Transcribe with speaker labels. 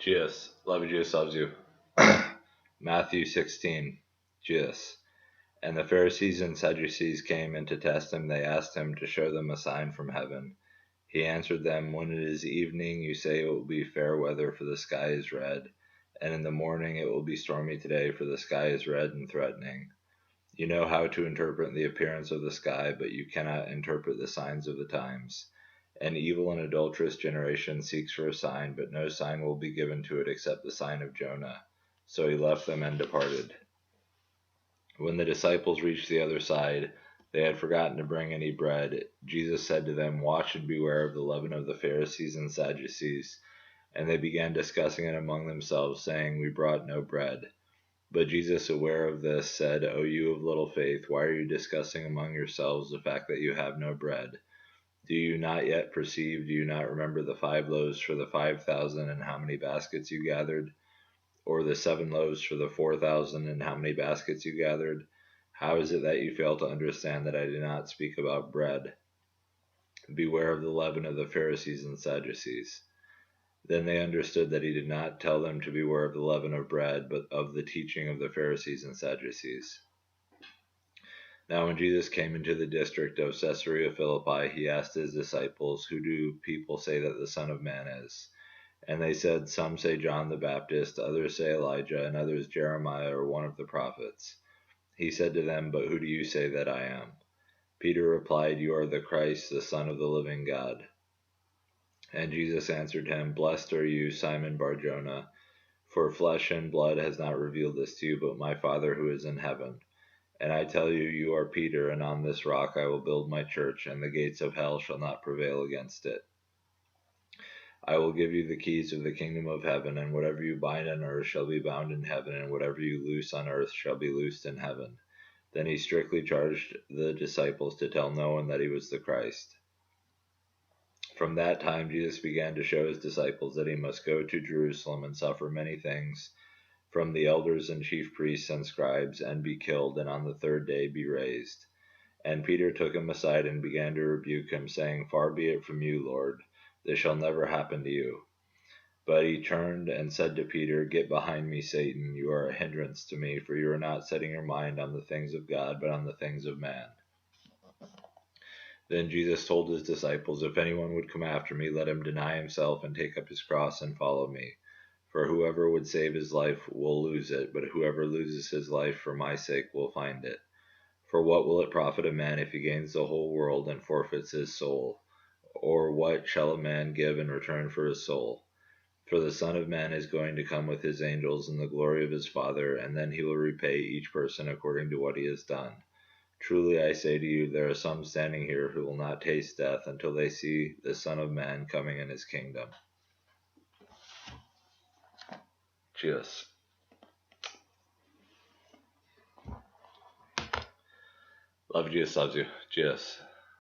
Speaker 1: Jesus, love you, Jesus loves you. Matthew 16, Jesus. And the Pharisees and Sadducees came, and to test him, they asked him to show them a sign from heaven. He answered them, When it is evening, you say it will be fair weather, for the sky is red. And in the morning it will be stormy today, for the sky is red and threatening. You know how to interpret the appearance of the sky, but you cannot interpret the signs of the times. An evil and adulterous generation seeks for a sign, but no sign will be given to it except the sign of Jonah. So he left them and departed. When the disciples reached the other side, they had forgotten to bring any bread. Jesus said to them, Watch and beware of the leaven of the Pharisees and Sadducees. And they began discussing it among themselves, saying, We brought no bread. But Jesus, aware of this, said, O you of little faith, why are you discussing among yourselves the fact that you have no bread? Do you not yet perceive? Do you not remember the 5 loaves for the 5,000 and how many baskets you gathered? Or the 7 loaves for the 4,000 and how many baskets you gathered? How is it that you fail to understand that I did not speak about bread? Beware of the leaven of the Pharisees and Sadducees. Then they understood that he did not tell them to beware of the leaven of bread, but of the teaching of the Pharisees and Sadducees. Now when Jesus came into the district of Caesarea Philippi, he asked his disciples, Who do people say that the Son of Man is? And they said, Some say John the Baptist, others say Elijah, and others Jeremiah or one of the prophets. He said to them, But who do you say that I am? Peter replied, You are the Christ, the Son of the living God. And Jesus answered him, Blessed are you, Simon Bar-Jonah, for flesh and blood has not revealed this to you, but my Father who is in heaven. And I tell you, you are Peter, and on this rock I will build my church, and the gates of hell shall not prevail against it. I will give you the keys of the kingdom of heaven, and whatever you bind on earth shall be bound in heaven, and whatever you loose on earth shall be loosed in heaven. Then he strictly charged the disciples to tell no one that he was the Christ. From that time Jesus began to show his disciples that he must go to Jerusalem and suffer many things from the elders and chief priests and scribes, and be killed, and on the 3rd day be raised. And Peter took him aside and began to rebuke him, saying, Far be it from you, Lord, this shall never happen to you. But he turned and said to Peter, Get behind me, Satan, you are a hindrance to me, for you are not setting your mind on the things of God, but on the things of man. Then Jesus told his disciples, If anyone would come after me, let him deny himself and take up his cross and follow me. For whoever would save his life will lose it, but whoever loses his life for my sake will find it. For what will it profit a man if he gains the whole world and forfeits his soul? Or what shall a man give in return for his soul? For the Son of Man is going to come with his angels in the glory of his Father, and then he will repay each person according to what he has done. Truly I say to you, there are some standing here who will not taste death until they see the Son of Man coming in his kingdom. Cheers. Love Jesus loves you. Cheers.